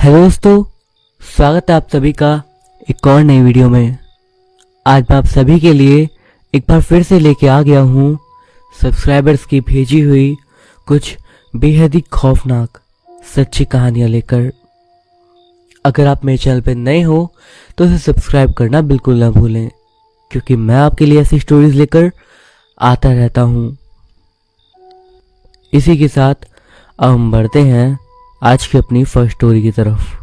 Hello दोस्तों, स्वागत है आप सभी का एक और नई वीडियो में। आज मैं आप सभी के लिए एक बार फिर से लेके आ गया हूँ सब्सक्राइबर्स की भेजी हुई कुछ बेहद ही खौफनाक सच्ची कहानियाँ लेकर। अगर आप मेरे चैनल पर नए हो तो इसे सब्सक्राइब करना बिल्कुल ना भूलें, क्योंकि मैं आपके लिए ऐसी स्टोरीज लेकर आता रहता हूँ। इसी के साथ अब हम बढ़ते हैं आज की अपनी फर्स्ट स्टोरी की तरफ।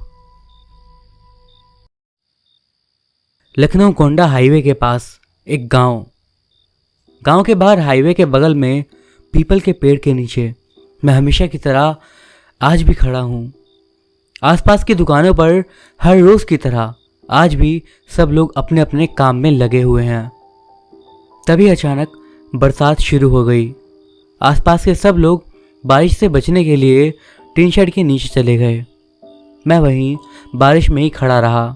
लखनऊ गोंडा हाईवे के पास एक गांव के बाहर हाईवे के बगल में पीपल के पेड़ के नीचे मैं हमेशा की तरह आज भी खड़ा हूँ। आसपास की दुकानों पर हर रोज की तरह आज भी सब लोग अपने अपने काम में लगे हुए हैं। तभी अचानक बरसात शुरू हो गई। आसपास के सब लोग बारिश से बचने के लिए टीन शेड के नीचे चले गए। मैं वहीं बारिश में ही खड़ा रहा,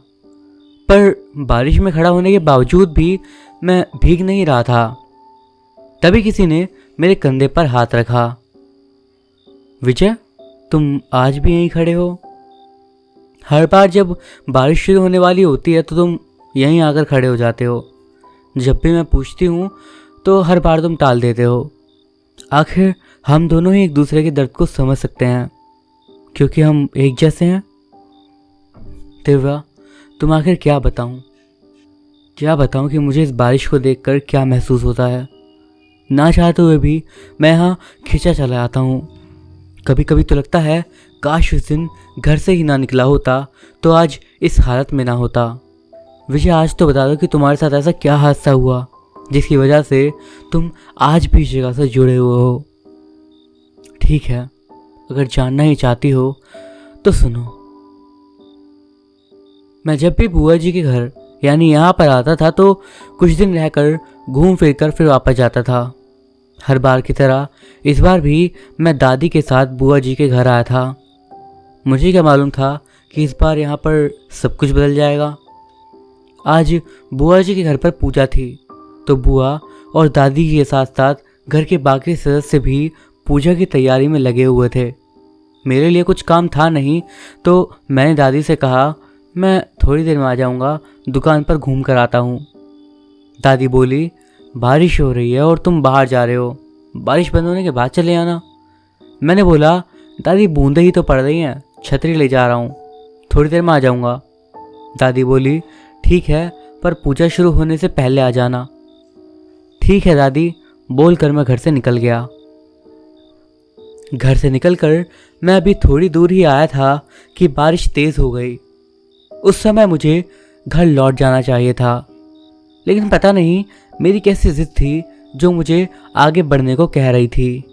पर बारिश में खड़ा होने के बावजूद भी मैं भीग नहीं रहा था। तभी किसी ने मेरे कंधे पर हाथ रखा। विजय, तुम आज भी यहीं खड़े हो? हर बार जब बारिश शुरू होने वाली होती है तो तुम यहीं आकर खड़े हो जाते हो। जब भी मैं पूछती हूँ तो हर बार तुम टाल देते हो। आखिर हम दोनों ही एक दूसरे के दर्द को समझ सकते हैं, क्योंकि हम एक जैसे हैं। दिव्या, तुम आखिर क्या बताऊं कि मुझे इस बारिश को देखकर क्या महसूस होता है। ना चाहते हुए भी मैं यहाँ खिंचा चला आता हूँ। कभी कभी तो लगता है काश उस दिन घर से ही ना निकला होता तो आज इस हालत में ना होता। विजय, आज तो बता दो कि तुम्हारे साथ ऐसा क्या हादसा हुआ जिसकी वजह से तुम आज भी इस जगह से जुड़े हुए हो। ठीक है, अगर जानना ही चाहती हो तो सुनो। मैं जब भी बुआ जी के घर यानी यहाँ पर आता था तो कुछ दिन रहकर घूम फिर कर फिर वापस जाता था। हर बार की तरह इस बार भी मैं दादी के साथ बुआ जी के घर आया था। मुझे क्या मालूम था कि इस बार यहाँ पर सब कुछ बदल जाएगा। आज बुआ जी के घर पर पूजा थी तो बुआ और दादी के साथ साथ घर के बाकी सदस्य भी पूजा की तैयारी में लगे हुए थे। मेरे लिए कुछ काम था नहीं तो मैंने दादी से कहा, मैं थोड़ी देर में आ जाऊंगा, दुकान पर घूम कर आता हूँ। दादी बोली, बारिश हो रही है और तुम बाहर जा रहे हो, बारिश बंद होने के बाद चले आना। मैंने बोला, दादी बूंदें ही तो पड़ रही हैं, छतरी ले जा रहा हूँ, थोड़ी देर में आ जाऊँगा। दादी बोली, ठीक है, पर पूजा शुरू होने से पहले आ जाना। ठीक है दादी, बोलकर मैं घर से निकल गया। घर से निकलकर मैं अभी थोड़ी दूर ही आया था कि बारिश तेज हो गई। उस समय मुझे घर लौट जाना चाहिए था, लेकिन पता नहीं मेरी कैसी जिद थी जो मुझे आगे बढ़ने को कह रही थी।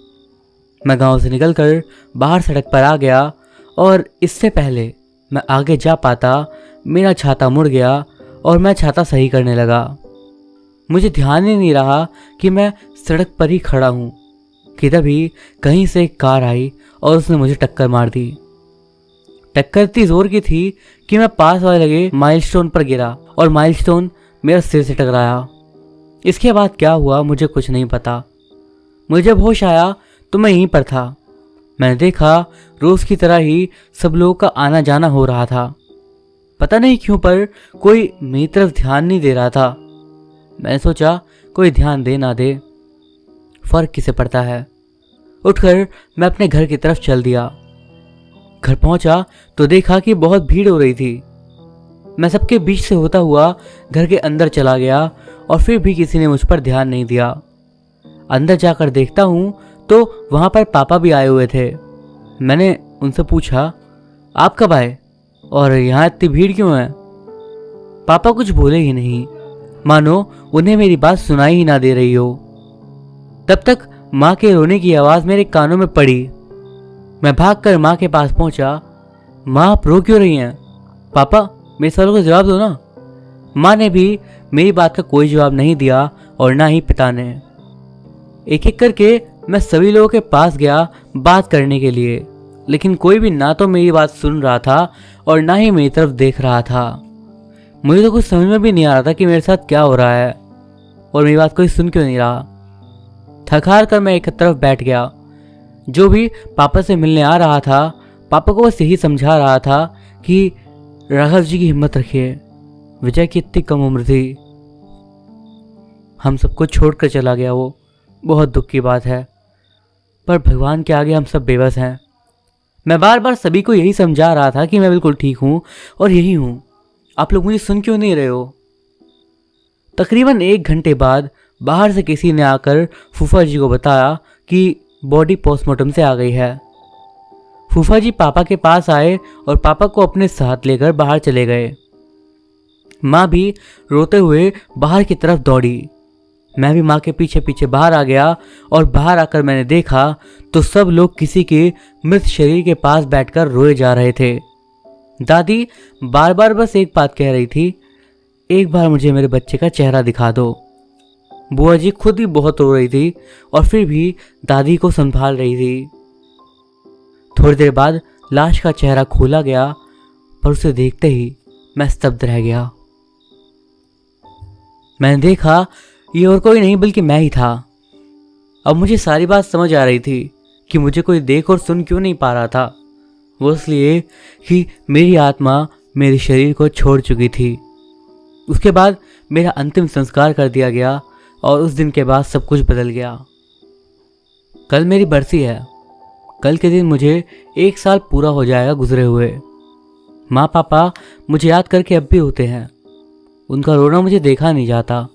मैं गांव से निकलकर बाहर सड़क पर आ गया और इससे पहले मैं आगे जा पाता मेरा छाता मुड़ गया और मैं छाता सही करने लगा। मुझे ध्यान ही नहीं रहा कि मैं सड़क पर ही खड़ा हूँ कि तभी कहीं से एक कार आई और उसने मुझे टक्कर मार दी। टक्कर इतनी जोर की थी कि मैं पास वाले लगे माइलस्टोन पर गिरा और माइलस्टोन मेरे सिर से टकराया। इसके बाद क्या हुआ मुझे कुछ नहीं पता। मुझे जब होश आया तो मैं यहीं पर था। मैंने देखा रोज की तरह ही सब लोगों का आना जाना हो रहा था। पता नहीं क्यों पर कोई मेरी तरफ ध्यान नहीं दे रहा था। मैंने सोचा कोई ध्यान दे ना दे, फर्क किसे पड़ता है। उठकर मैं अपने घर की तरफ चल दिया। घर पहुंचा तो देखा कि बहुत भीड़ हो रही थी। मैं सबके बीच से होता हुआ घर के अंदर चला गया और फिर भी किसी ने मुझ पर ध्यान नहीं दिया। अंदर जाकर देखता हूं तो वहां पर पापा भी आए हुए थे। मैंने उनसे पूछा, आप कब आए और यहाँ इतनी भीड़ क्यों है? पापा कुछ बोले ही नहीं, मानो उन्हें मेरी बात सुनाई ही ना दे रही हो। तब तक माँ के रोने की आवाज़ मेरे कानों में पड़ी। मैं भागकर माँ के पास पहुंचा। माँ, आप रो क्यों रही हैं? पापा, मेरे सवालों का जवाब दो ना। माँ ने भी मेरी बात का कोई जवाब नहीं दिया और ना ही पिता ने। एक एक करके मैं सभी लोगों के पास गया बात करने के लिए, लेकिन कोई भी ना तो मेरी बात सुन रहा था और ना ही मेरी तरफ देख रहा था। मुझे तो कुछ समझ में भी नहीं आ रहा था कि मेरे साथ क्या हो रहा है और मेरी बात कोई सुन क्यों नहीं रहा। थक हार कर मैं एक तरफ बैठ गया। जो भी पापा से मिलने आ रहा था पापा को बस यही समझा रहा था कि राघव जी की हिम्मत रखिए। विजय की इतनी कम उम्र थी, हम सबको छोड़कर चला गया वो। बहुत दुख की बात है, पर भगवान के आगे हम सब बेबस हैं। मैं बार बार सभी को यही समझा रहा था कि मैं बिल्कुल ठीक हूँ और यही हूँ। आप लोग मुझे सुन क्यों नहीं रहे हो? तकरीबन 1 घंटे बाद बाहर से किसी ने आकर फूफा जी को बताया कि बॉडी पोस्टमार्टम से आ गई है। फूफा जी पापा के पास आए और पापा को अपने साथ लेकर बाहर चले गए। माँ भी रोते हुए बाहर की तरफ दौड़ी। मैं भी माँ के पीछे पीछे बाहर आ गया और बाहर आकर मैंने देखा तो सब लोग किसी के मृत शरीर के पास बैठकर रोए जा रहे थे। दादी बार बार बस एक बात कह रही थी, एक बार मुझे मेरे बच्चे का चेहरा दिखा दो। बुआ जी खुद ही बहुत रो रही थी और फिर भी दादी को संभाल रही थी। थोड़ी देर बाद लाश का चेहरा खोला गया, पर उसे देखते ही मैं स्तब्ध रह गया। मैंने देखा ये और कोई नहीं बल्कि मैं ही था। अब मुझे सारी बात समझ आ रही थी कि मुझे कोई देख और सुन क्यों नहीं पा रहा था। वो इसलिए कि मेरी आत्मा मेरे शरीर को छोड़ चुकी थी। उसके बाद मेरा अंतिम संस्कार कर दिया गया और उस दिन के बाद सब कुछ बदल गया। कल मेरी बरसी है। कल के दिन मुझे 1 साल पूरा हो जाएगा गुजरे हुए। माँ पापा मुझे याद करके अब भी होते हैं। उनका रोना मुझे देखा नहीं जाता।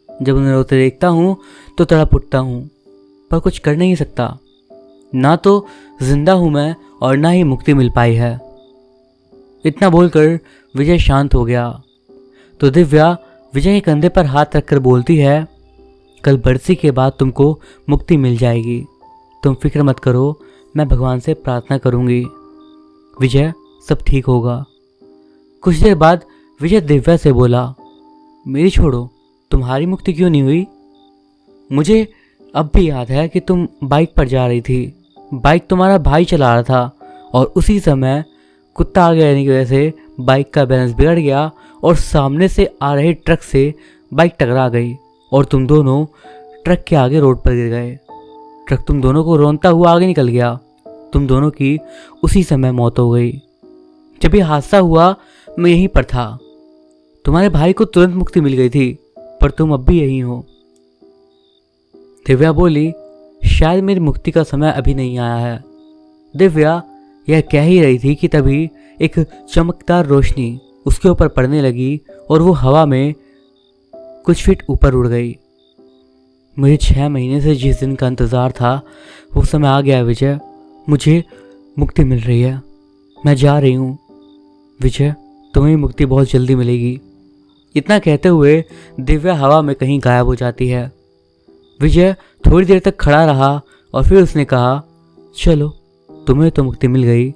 जब उन्हें रोते देखता हूँ तो तड़प उठता हूँ, पर कुछ कर नहीं सकता। ना तो जिंदा हूँ मैं और ना ही मुक्ति मिल पाई है। इतना बोलकर विजय शांत हो गया तो दिव्या विजय के कंधे पर हाथ रखकर बोलती है, कल बरसी के बाद तुमको मुक्ति मिल जाएगी। तुम फिक्र मत करो, मैं भगवान से प्रार्थना करूंगी। विजय, सब ठीक होगा। कुछ देर बाद विजय दिव्या से बोला, मेरी छोड़ो, तुम्हारी मुक्ति क्यों नहीं हुई? मुझे अब भी याद है कि तुम बाइक पर जा रही थी। बाइक तुम्हारा भाई चला रहा था और उसी समय कुत्ता आगे रहने की वजह से बाइक का बैलेंस बिगड़ गया और सामने से आ रहे ट्रक से बाइक टकरा गई और तुम दोनों ट्रक के आगे रोड पर गिर गए। ट्रक तुम दोनों को रौंदता हुआ आगे निकल गया। तुम दोनों की उसी समय मौत हो गई। जब ये हादसा हुआ मैं यहीं पर था। तुम्हारे भाई को तुरंत मुक्ति मिल गई थी, पर तुम अब भी यहीं हो। दिव्या बोली, शायद मेरी मुक्ति का समय अभी नहीं आया है। दिव्या यह कह ही रही थी कि तभी एक चमकदार रोशनी उसके ऊपर पड़ने लगी और वो हवा में कुछ फीट ऊपर उड़ गई। मुझे 6 महीने से जिस दिन का इंतज़ार था वो समय आ गया विजय। मुझे मुक्ति मिल रही है। मैं जा रही हूँ। विजय, तुम्हें मुक्ति बहुत जल्दी मिलेगी। इतना कहते हुए दिव्या हवा में कहीं गायब हो जाती है। विजय थोड़ी देर तक खड़ा रहा और फिर उसने कहा, चलो, तुम्हें तो मुक्ति मिल गई।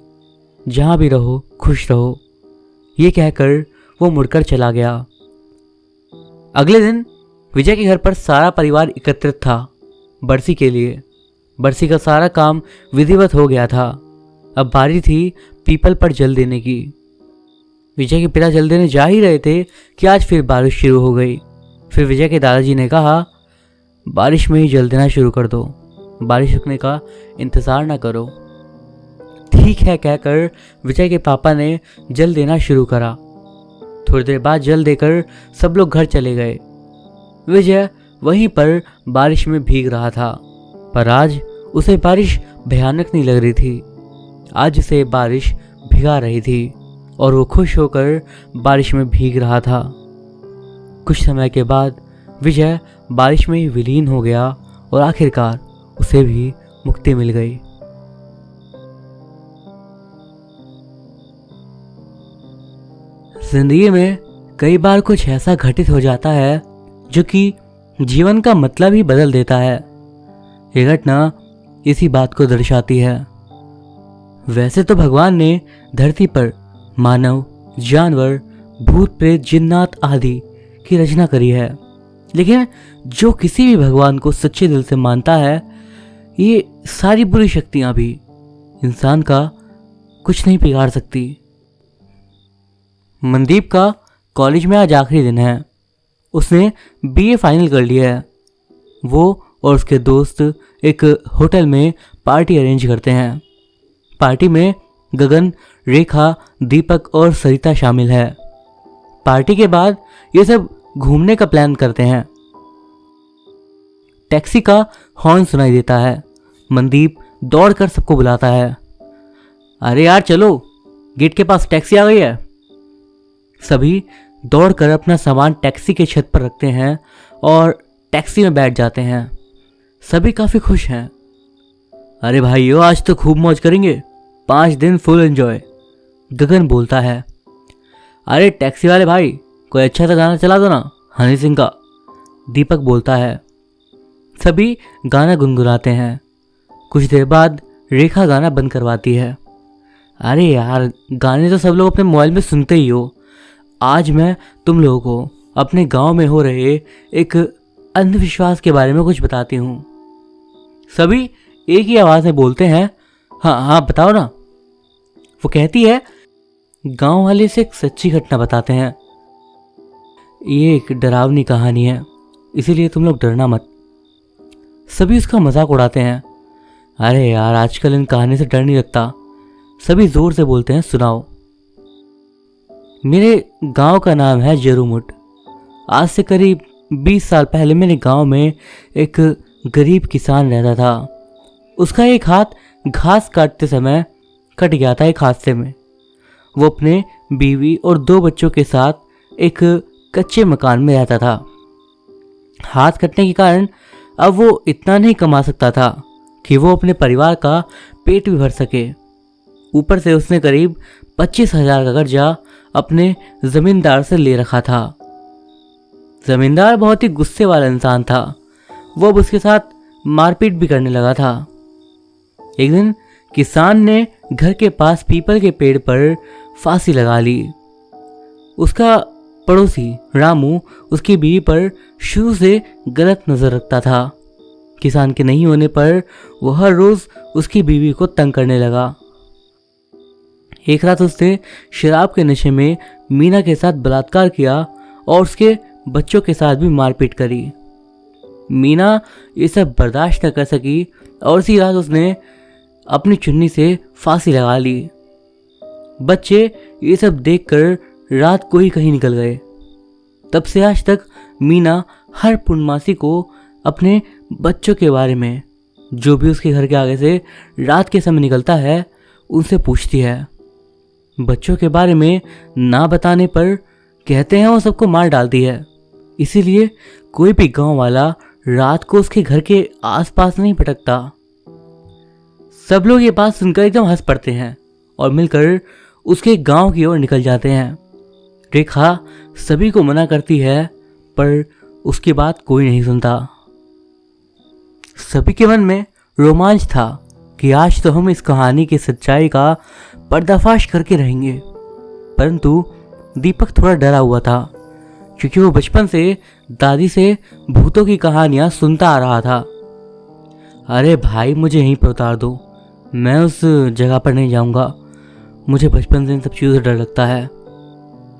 जहाँ भी रहो खुश रहो। ये कहकर वो मुड़कर चला गया। अगले दिन विजय के घर पर सारा परिवार एकत्रित था बरसी के लिए। बरसी का सारा काम विधिवत हो गया था। अब बारी थी पीपल पर जल देने की। विजय के पिता जल देने जा ही रहे थे कि आज फिर बारिश शुरू हो गई। फिर विजय के दादाजी ने कहा, बारिश में ही जल देना शुरू कर दो, बारिश रुकने का इंतज़ार ना करो। ठीक है कहकर विजय के पापा ने जल देना शुरू करा। थोड़ी देर बाद जल देकर सब लोग घर चले गए। विजय वहीं पर बारिश में भीग रहा था, पर आज उसे बारिश भयानक नहीं लग रही थी। आज उसे बारिश भिगा रही थी और वो खुश होकर बारिश में भीग रहा था। कुछ समय के बाद विजय बारिश में ही विलीन हो गया और आखिरकार उसे भी मुक्ति मिल गई। जिंदगी में कई बार कुछ ऐसा घटित हो जाता है जो कि जीवन का मतलब ही बदल देता है। ये घटना इसी बात को दर्शाती है। वैसे तो भगवान ने धरती पर मानव, जानवर, भूत प्रेत, जिन्नात आदि की रचना करी है, लेकिन जो किसी भी भगवान को सच्चे दिल से मानता है, ये सारी बुरी शक्तियां भी इंसान का कुछ नहीं बिगाड़ सकती। मनदीप का कॉलेज में आज आखिरी दिन है। उसने बीए फाइनल कर लिया है। वो और उसके दोस्त एक होटल में पार्टी अरेंज करते हैं। पार्टी में गगन रेखा, दीपक और सरिता शामिल है। पार्टी के बाद ये सब घूमने का प्लान करते हैं। टैक्सी का हॉर्न सुनाई देता है। मनदीप दौड़कर सबको बुलाता है। अरे यार चलो, गेट के पास टैक्सी आ गई है। सभी दौड़कर अपना सामान टैक्सी के छत पर रखते हैं और टैक्सी में बैठ जाते हैं। सभी काफी खुश हैं। अरे भाइयों, आज तो खूब मौज करेंगे, 5 दिन फुल एंजॉय, गगन बोलता है। अरे टैक्सी वाले भाई, कोई अच्छा सा गाना चला दो ना, हनी सिंह का, दीपक बोलता है। सभी गाना गुनगुनाते हैं। कुछ देर बाद रेखा गाना बंद करवाती है। अरे यार, गाने तो सब लोग अपने मोबाइल में सुनते ही हो। आज मैं तुम लोगों को अपने गांव में हो रहे एक अंधविश्वास के बारे में कुछ बताती हूँ। सभी एक ही आवाज़ में बोलते हैं, हाँ हाँ बताओ ना। वो कहती है, गांव वाले से एक सच्ची घटना बताते हैं। ये एक डरावनी कहानी है, इसीलिए तुम लोग डरना मत। सभी उसका मजाक उड़ाते हैं। अरे यार, आजकल इन कहानी से डर नहीं लगता। सभी जोर से बोलते हैं, सुनाओ। मेरे गांव का नाम है जरूमुट। आज से करीब 20 साल पहले मेरे गांव में एक गरीब किसान रहता था। उसका एक हाथ घास काटते समय कट गया था एक हादसे में। वो अपने बीवी और 2 बच्चों के साथ एक कच्चे मकान में रहता था। हाथ कटने के कारण अब वो इतना नहीं कमा सकता था कि वो अपने परिवार का पेट भी भर सके। ऊपर से उसने करीब 25,000 का कर्जा अपने जमींदार से ले रखा था। जमींदार बहुत ही गुस्से वाला इंसान था। वो अब उसके साथ मारपीट भी करने लगा था। एक दिन किसान ने घर के पास पीपल के पेड़ पर फांसी लगा ली। उसका पड़ोसी रामू उसकी बीवी पर शुरू से गलत नजर रखता था। किसान के नहीं होने पर वो हर रोज उसकी बीवी को तंग करने लगा। एक रात उसने शराब के नशे में मीना के साथ बलात्कार किया और उसके बच्चों के साथ भी मारपीट करी। मीना ये सब बर्दाश्त न कर सकी और उसी रात उसने अपनी चुन्नी से फांसी लगा ली। बच्चे ये सब देखकर रात को ही कहीं निकल गए। तब से आज तक मीना हर पूर्णमासी को अपने बच्चों के बारे में, जो भी उसके घर के आगे से रात के समय निकलता है, उनसे पूछती है। बच्चों के बारे में ना बताने पर कहते हैं वो सबको मार डालती है। इसीलिए कोई भी गांव वाला रात को उसके घर के आसपास नहीं भटकता। सब लोग ये बात सुनकर एकदम हंस पड़ते हैं और मिलकर उसके गांव की ओर निकल जाते हैं। रेखा सभी को मना करती है पर उसकी बात कोई नहीं सुनता। सभी के मन में रोमांच था कि आज तो हम इस कहानी की सच्चाई का पर्दाफाश करके रहेंगे। परंतु दीपक थोड़ा डरा हुआ था क्योंकि वो बचपन से दादी से भूतों की कहानियां सुनता आ रहा था। अरे भाई, मुझे यहीं पर उतार दो, मैं उस जगह पर नहीं जाऊंगा। मुझे बचपन से इन सब चीज़ों से डर लगता है,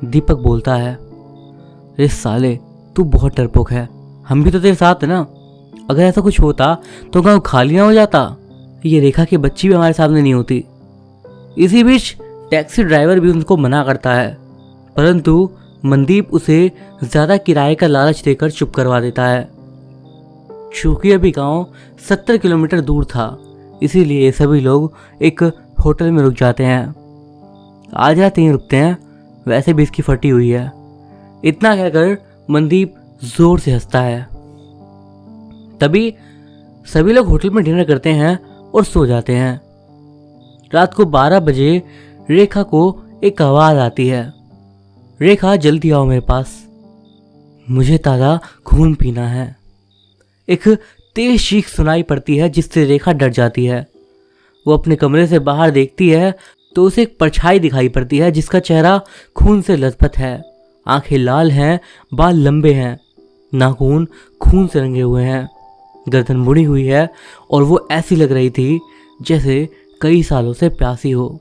दीपक बोलता है। अरे साले, तू बहुत डरपोक है, हम भी तो तेरे साथ है ना। अगर ऐसा कुछ होता तो गाँव खाली ना हो जाता। ये रेखा की बच्ची भी हमारे सामने नहीं होती। इसी बीच टैक्सी ड्राइवर भी उनको मना करता है, परंतु मनदीप उसे ज़्यादा किराए का लालच देकर चुप करवा देता है। चूंकि अभी गांव 70 किलोमीटर दूर था, इसीलिए सभी लोग एक होटल में रुक जाते हैं। आज रात यहीं रुकते हैं, वैसे भी इसकी फटी हुई है। इतना कहकर मनदीप जोर से हंसता है। तभी सभी लोग होटल में डिनर करते हैं और सो जाते हैं। रात को 12 बजे रेखा को एक आवाज आती है। रेखा, जल्दी आओ मेरे पास, मुझे ताज़ा खून पीना है। एक तेज चीख सुनाई पड़ती है जिससे रेखा डर जाती है। वो अपने कमरे से बाहर देखती है तो उसे एक परछाई दिखाई पड़ती है जिसका चेहरा खून से लथपथ है। आंखें लाल हैं, बाल लंबे हैं, नाखून खून से रंगे हुए हैं, गर्दन मुड़ी हुई है और वो ऐसी लग रही थी जैसे कई सालों से प्यासी हो।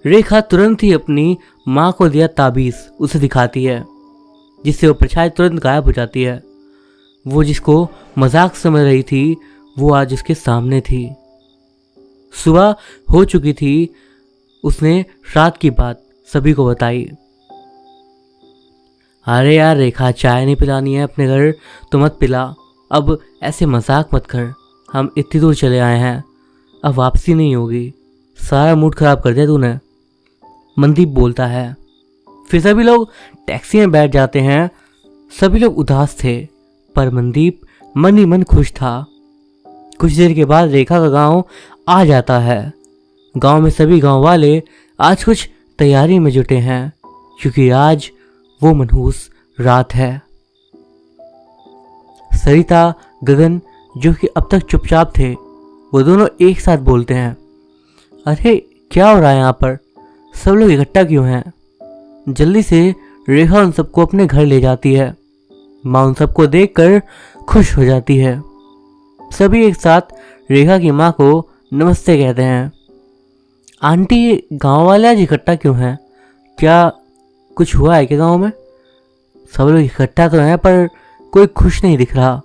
रेखा तुरंत ही अपनी माँ को दिया ताबीज़ उसे दिखाती है, जिससे वो परछाई तुरंत गायब हो जाती है। वो जिसको मजाक समझ रही थी वो आज उसके सामने थी। सुबह हो चुकी थी उसने रात की बात सभी को बताई। अरे यार रेखा, चाय नहीं पिलानी है अपने घर तो मत पिला। अब ऐसे मजाक मत कर, हम इतनी दूर चले आए हैं, अब वापसी नहीं होगी। सारा मूड खराब कर दिया तूने, मनदीप बोलता है। फिर सभी लोग टैक्सी में बैठ जाते हैं। सभी लोग उदास थे, पर मनदीप मन ही मन खुश था। कुछ देर के बाद रेखा का गांव आ जाता है। गांव में सभी गांव वाले आज कुछ तैयारी में जुटे हैं, क्योंकि आज वो मनहूस रात है। सरिता, गगन, जो कि अब तक चुपचाप थे, वो दोनों एक साथ बोलते हैं, अरे क्या हो रहा है यहाँ पर? सब लोग इकट्ठा क्यों हैं? जल्दी से रेखा उन सबको अपने घर ले जाती है। माँ उन सबको देखकर खुश हो जाती है। सभी एक साथ रेखा की माँ को नमस्ते कहते हैं। आंटी, ये गांव वाले आज इकट्ठा क्यों हैं? क्या कुछ हुआ है क्या गांव में? सब लोग इकट्ठा तो हैं, पर कोई खुश नहीं दिख रहा।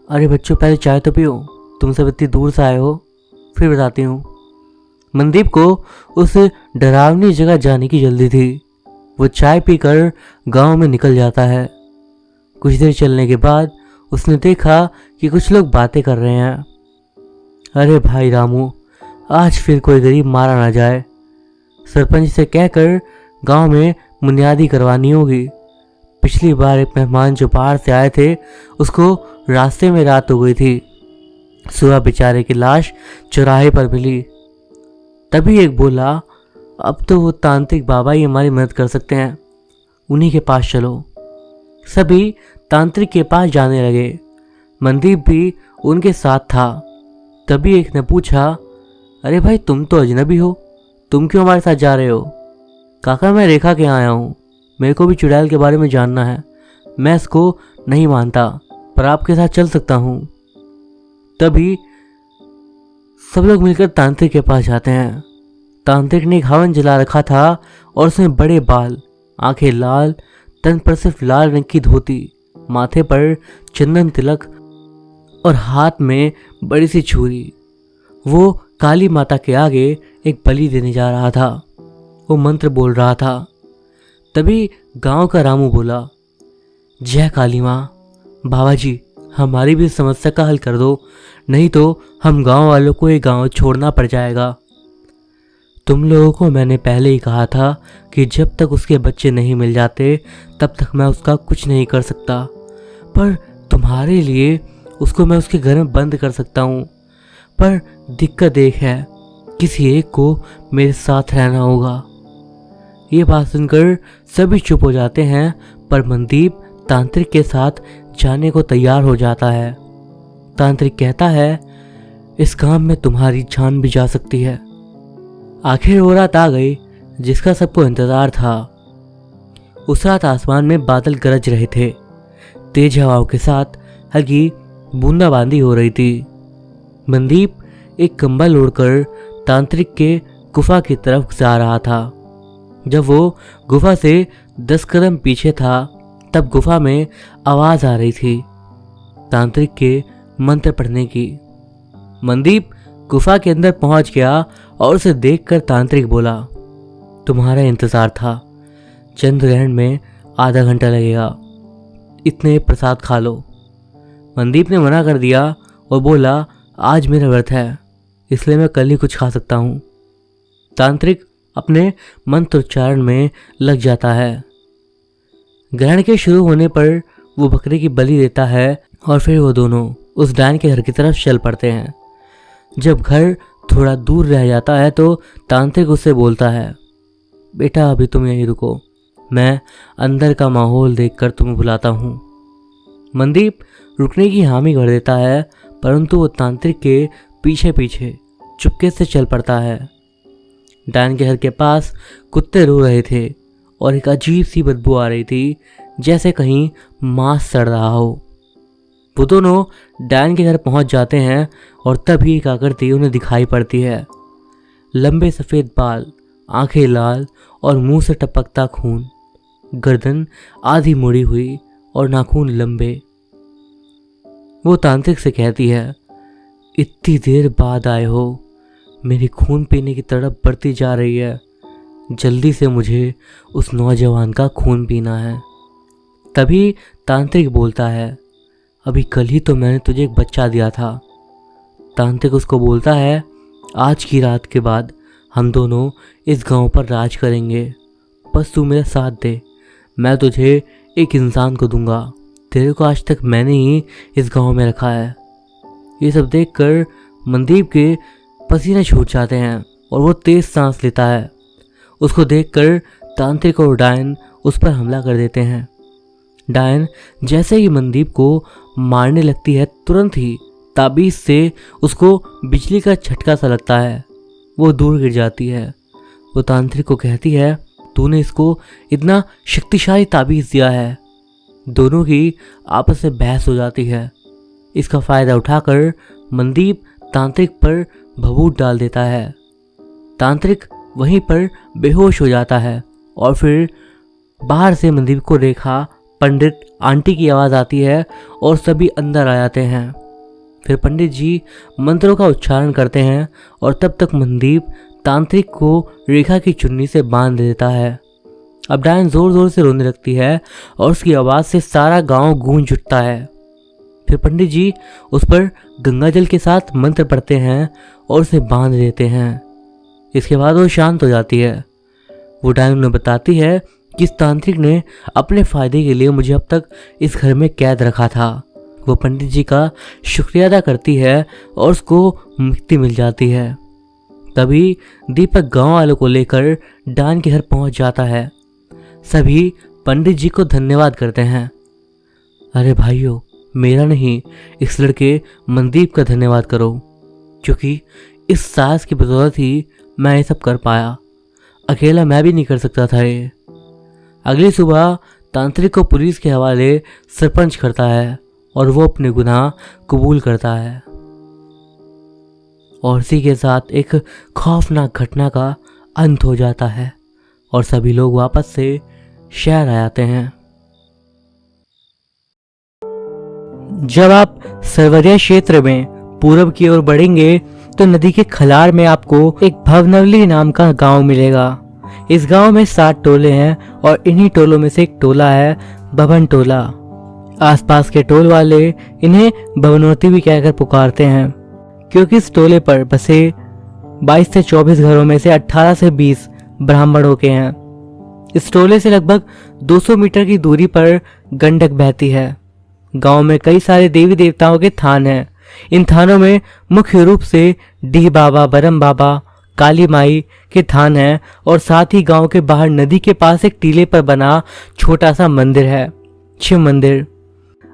अरे बच्चों, पहले चाय तो पियो, तुम सब इतनी दूर से आए हो, फिर बताती हूँ। मनदीप को उस डरावनी जगह जाने की जल्दी थी। वो चाय पीकर गांव में निकल जाता है। कुछ देर चलने के बाद उसने देखा कि कुछ लोग बातें कर रहे हैं। अरे भाई रामू, आज फिर कोई गरीब मारा ना जाए। सरपंच से कहकर गांव में बुनियादी करवानी होगी। पिछली बार एक मेहमान जो बाहर से आए थे, उसको रास्ते में रात हो गई थी। सुबह बेचारे की लाश चौराहे पर मिली। तभी एक बोला, अब तो वो तांत्रिक बाबा ही हमारी मदद कर सकते हैं, उन्हीं के पास चलो। सभी तांत्रिक के पास जाने लगे। मनदीप भी उनके साथ था। तभी एक ने पूछा, अरे भाई, तुम तो अजनबी हो, तुम क्यों हमारे साथ जा रहे हो? काका, मैं रेखा के यहाँ आया हूँ, मेरे को भी चुड़ैल के बारे में जानना है। मैं इसको नहीं मानता, पर आपके साथ चल सकता हूँ। तभी सब लोग मिलकर तांत्रिक के पास जाते हैं। तांत्रिक ने एक हवन जला रखा था और उसमें बड़े बाल, आंखें लाल, तन पर सिर्फ लाल रंग की धोती, माथे पर चंदन तिलक और हाथ में बड़ी सी छुरी। वो काली माता के आगे एक बलि देने जा रहा था। वो मंत्र बोल रहा था। तभी गांव का रामू बोला, जय काली माँ, बाबा जी हमारी भी समस्या का हल कर दो, नहीं तो हम गांव वालों को ये गांव छोड़ना पड़ जाएगा। तुम लोगों को मैंने पहले ही कहा था कि जब तक उसके बच्चे नहीं मिल जाते तब तक मैं उसका कुछ नहीं कर सकता, पर तुम्हारे लिए उसको मैं उसके घर में बंद कर सकता हूँ। पर दिक्कत एक है, किसी एक को मेरे साथ रहना होगा। ये बात सुनकर सभी चुप हो जाते हैं, पर मनदीप तांत्रिक के साथ जाने को तैयार हो जाता है। तांत्रिक कहता है, इस काम में तुम्हारी जान भी जा सकती है। आखिर वो रात आ गई जिसका सबको इंतजार था। उस रात आसमान में बादल गरज रहे थे। तेज हवाओं के साथ हल्की बूंदाबांदी हो रही थी। मनदीप एक कंबल ओढ़कर तांत्रिक के गुफा की तरफ जा रहा था। जब वो गुफा से 10 कदम पीछे था, तब गुफा में आवाज आ रही थी तांत्रिक के मंत्र पढ़ने की। मनदीप गुफा के अंदर पहुंच गया और उसे देखकर तांत्रिक बोला, तुम्हारा इंतजार था, चंद्र ग्रहण में आधा घंटा लगेगा, इतने प्रसाद खा लो। मनदीप ने मना कर दिया और बोला, आज मेरा व्रत है, इसलिए मैं कल ही कुछ खा सकता हूँ। तांत्रिक अपने मंत्रोच्चारण में लग जाता है। ग्रहण के शुरू होने पर वो बकरे की बलि देता है और फिर वो दोनों उस डायन के घर की तरफ चल पड़ते हैं। जब घर थोड़ा दूर रह जाता है तो तांत्रिक उससे बोलता है, बेटा अभी तुम यहीं रुको, मैं अंदर का माहौल देखकर तुम्हें बुलाता हूँ। मनदीप रुकने की हामी कर देता है, परंतु वो तांत्रिक के पीछे पीछे चुपके से चल पड़ता है। डायन के घर के पास कुत्ते रो रहे थे और एक अजीब सी बदबू आ रही थी, जैसे कहीं मांस सड़ रहा हो। वो दोनों डायन के घर पहुंच जाते हैं और तभी एक आकृति उन्हें दिखाई पड़ती है। लंबे सफ़ेद बाल, आंखें लाल और मुंह से टपकता खून, गर्दन आधी मुड़ी हुई और नाखून लंबे। वो तांत्रिक से कहती है, इतनी देर बाद आए हो, मेरी खून पीने की तड़प बढ़ती जा रही है। जल्दी से मुझे उस नौजवान का खून पीना है। तभी तांत्रिक बोलता है, अभी कल ही तो मैंने तुझे एक बच्चा दिया था। तांत्रिक उसको बोलता है, आज की रात के बाद हम दोनों इस गांव पर राज करेंगे। बस तू मेरा साथ दे, मैं तुझे एक इंसान को दूंगा। तेरे को आज तक मैंने ही इस गांव में रखा है। ये सब देखकर मनदीप के पसीने छूट जाते हैं और वो तेज सांस लेता है। उसको देखकर तांत्रिक और डायन उस पर हमला कर देते हैं। डायन जैसे ही मनदीप को मारने लगती है, तुरंत ही ताबीज से उसको बिजली का झटका सा लगता है। वो दूर गिर जाती है। वो तांत्रिक को कहती है, तूने इसको इतना शक्तिशाली ताबीज दिया है। दोनों की आपस में बहस हो जाती है। इसका फ़ायदा उठाकर मनदीप तांत्रिक पर भभूत डाल देता है। तांत्रिक वहीं पर बेहोश हो जाता है और फिर बाहर से मनदीप को रेखा, पंडित, आंटी की आवाज़ आती है और सभी अंदर आ जाते हैं। फिर पंडित जी मंत्रों का उच्चारण करते हैं और तब तक मनदीप तांत्रिक को रेखा की चुन्नी से बांध देता है। अब डायन ज़ोर ज़ोर से रोने लगती है और उसकी आवाज़ से सारा गांव गूंज उठता है। फिर पंडित जी उस पर गंगा जल के साथ मंत्र पढ़ते हैं और उसे बांध देते हैं। इसके बाद वो शांत हो जाती है। वो डायन उन्हें बताती है कि इस तांत्रिक ने अपने फ़ायदे के लिए मुझे अब तक इस घर में कैद रखा था। वो पंडित जी का शुक्रिया अदा करती है और उसको मुक्ति मिल जाती है। तभी दीपक गांव वालों को लेकर डायन के घर पहुंच जाता है। सभी पंडित जी को धन्यवाद करते हैं। अरे भाइयों, मेरा नहीं, इस लड़के मनदीप का धन्यवाद करो, क्योंकि इस साहस की बदौलत ही मैं ये सब कर पाया। अकेला मैं भी नहीं कर सकता था ये। अगली सुबह तांत्रिक को पुलिस के हवाले सरपंच करता है और वो अपने गुनाह कबूल करता है। और इसी के साथ एक खौफनाक घटना का अंत हो जाता है और सभी लोग वापस से शहर आ जाते हैं। जब आप सरवरिया क्षेत्र में पूरब की ओर बढ़ेंगे तो नदी के खलार में आपको एक भवनवली नाम का गांव मिलेगा। इस गांव में 7 टोले हैं और इन्हीं टोलों में से एक टोला है भवन टोला। आसपास के टोल वाले इन्हें भवनवती भी कहकर पुकारते हैं, क्योंकि इस टोले पर बसे 22 से 24 घरों में से 18 से 20 ब्राह्मणों के हैं। इस टोले से लगभग 200 मीटर की दूरी पर गंडक बहती है। गांव में कई सारे देवी देवताओं के थान हैं। इन थानों में मुख्य रूप से डीह बाबा, बरम बाबा, काली माई के थान हैं और साथ ही गांव के बाहर नदी के पास एक टीले पर बना छोटा सा मंदिर है, शिव मंदिर।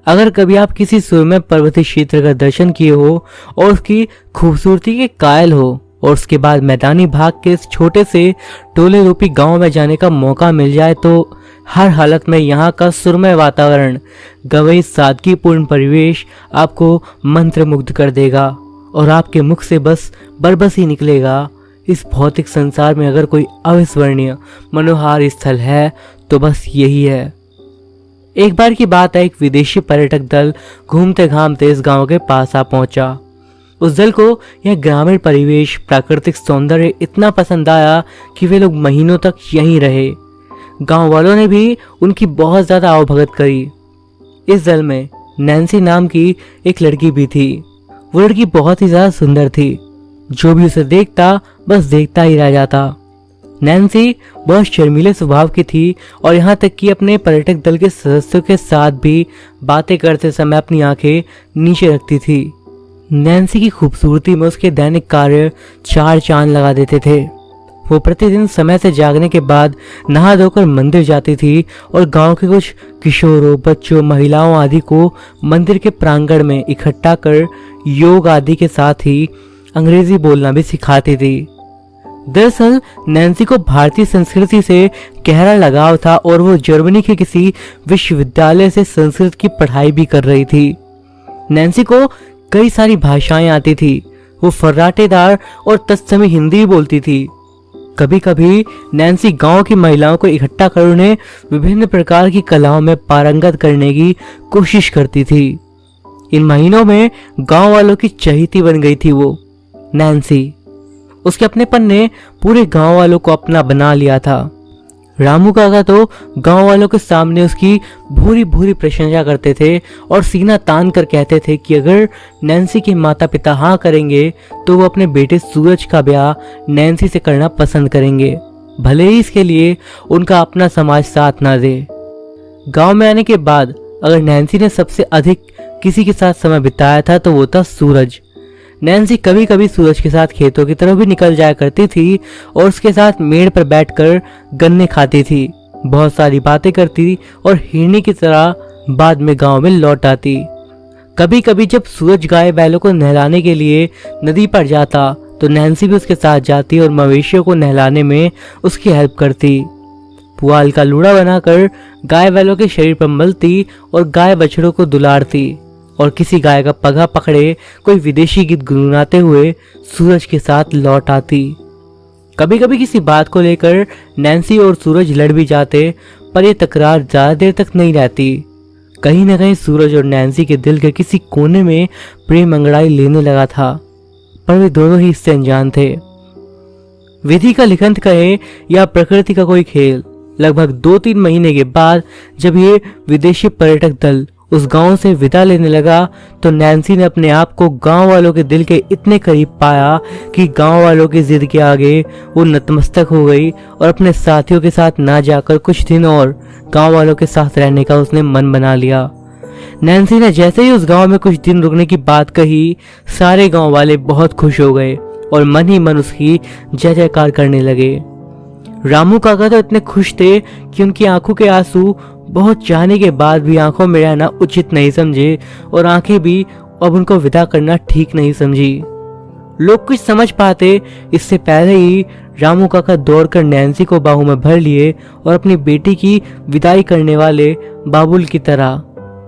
अगर कभी आप किसी सुरम्य पर्वतीय क्षेत्र का दर्शन किए हो और उसकी खूबसूरती के कायल हो और उसके बाद मैदानी भाग के इस छोटे से टोले रूपी गांव में जाने का मौका मिल जाए तो हर हालत में यहाँ का सुरमय वातावरण, गवई सादगीपूर्ण परिवेश आपको मंत्रमुग्ध कर देगा और आपके मुख से बस बरबस ही निकलेगा। इस भौतिक संसार में अगर कोई अविस्मरणीय मनोहार स्थल है तो बस यही है। एक बार की बात है, एक विदेशी पर्यटक दल घूमते घामते इस गांव के पास आ पहुंचा। उस दल को यह ग्रामीण परिवेश, प्राकृतिक सौंदर्य इतना पसंद आया कि वे लोग महीनों तक यहीं रहे। गांव वालों ने भी उनकी बहुत ज्यादा आवभगत करी। इस दल में नैन्सी नाम की एक लड़की भी थी। वो लड़की बहुत ही ज्यादा सुंदर थी। जो भी उसे देखता बस देखता ही रह जाता। नैन्सी बहुत शर्मीले स्वभाव की थी और यहाँ तक कि अपने पर्यटक दल के सदस्यों के साथ भी बातें करते समय अपनी आंखें नीचे रखती थी। नैन्सी की खूबसूरती में उसके दैनिक कार्य 4 चांद लगा देते थे। वो प्रतिदिन समय से जागने के बाद नहा धोकर मंदिर जाती थी और गांव के कुछ किशोरों, बच्चों, महिलाओं आदि को मंदिर के प्रांगण में इकट्ठा कर योग आदि के साथ ही अंग्रेजी बोलना भी सिखाती थी। दरअसल नैन्सी को भारतीय संस्कृति से गहरा लगाव था और वो जर्मनी के किसी विश्वविद्यालय से संस्कृत की पढ़ाई भी कर रही थी। नैन्सी को कई सारी भाषाएं आती थी। वो फर्राटेदार और तत्समी हिंदी बोलती थी। कभी कभी नैन्सी गांव की महिलाओं को इकट्ठा कर उन्हें विभिन्न प्रकार की कलाओं में पारंगत करने की कोशिश करती थी। इन महीनों में गांव वालों की चहेती बन गई थी वो नैन्सी। उसके अपनेपन ने पूरे गांव वालों को अपना बना लिया था। रामू काका तो गांव वालों के सामने उसकी भूरी भूरी प्रशंसा करते थे और सीना तान कर कहते थे कि अगर नैन्सी के माता पिता हाँ करेंगे तो वो अपने बेटे सूरज का ब्याह नैन्सी से करना पसंद करेंगे, भले ही इसके लिए उनका अपना समाज साथ ना दे। गांव में आने के बाद अगर नैन्सी ने सबसे अधिक किसी के साथ समय बिताया था तो वो था सूरज। नैन्सी कभी कभी सूरज के साथ खेतों की तरफ भी निकल जाया करती थी और उसके साथ मेड़ पर बैठकर गन्ने खाती थी, बहुत सारी बातें करती और हिरनी की तरह बाद में गांव में लौट आती। कभी कभी जब सूरज गाय बैलों को नहलाने के लिए नदी पर जाता तो नैन्सी भी उसके साथ जाती और मवेशियों को नहलाने में उसकी हेल्प करती। पुआल का लूड़ा बनाकर गाय बैलों के शरीर पर मलती और गाय बछड़ों को दुलारती और किसी गाय का पगा पकड़े कोई विदेशी गीत गुनगुनाते हुए सूरज के साथ लौट आती। कभी कभी किसी बात को लेकर नैन्सी और सूरज लड़ भी जाते, पर यह तकरार ज्यादा देर तक नहीं रहती। कहीं न कहीं सूरज और नैन्सी के दिल के किसी कोने में प्रेम अंगड़ाई लेने लगा था, पर वे दोनों ही इससे अनजान थे। विधि का लिखंत कहे या प्रकृति का कोई खेल, लगभग 2-3 महीने के बाद जब ये विदेशी पर्यटक दल उस गांव से विदा लेने लगा तो नैन्सी ने अपने आप को गांव वालों के दिल के इतने करीब पाया कि गांव वालों की जिद के आगे वो नतमस्तक हो गई और अपने साथियों के साथ ना जाकर कुछ दिन और गांव वालों के साथ रहने का उसने मन बना लिया। नैन्सी ने जैसे ही उस गांव में कुछ दिन रुकने की बात कही, सारे गांव वाले बहुत खुश हो गए और मन ही मन उसकी जय जयकार करने लगे। रामू काका तो इतने खुश थे कि उनकी आंखों के आंसू बहुत चाहने के बाद भी आंखों में रहना उचित नहीं समझे और आंखें भी अब उनको विदा करना ठीक नहीं समझी। लोग कुछ समझ पाते इससे पहले ही रामू काका दौड़कर नैन्सी को बाहों में भर लिए और अपनी बेटी की विदाई करने वाले बाबुल की तरह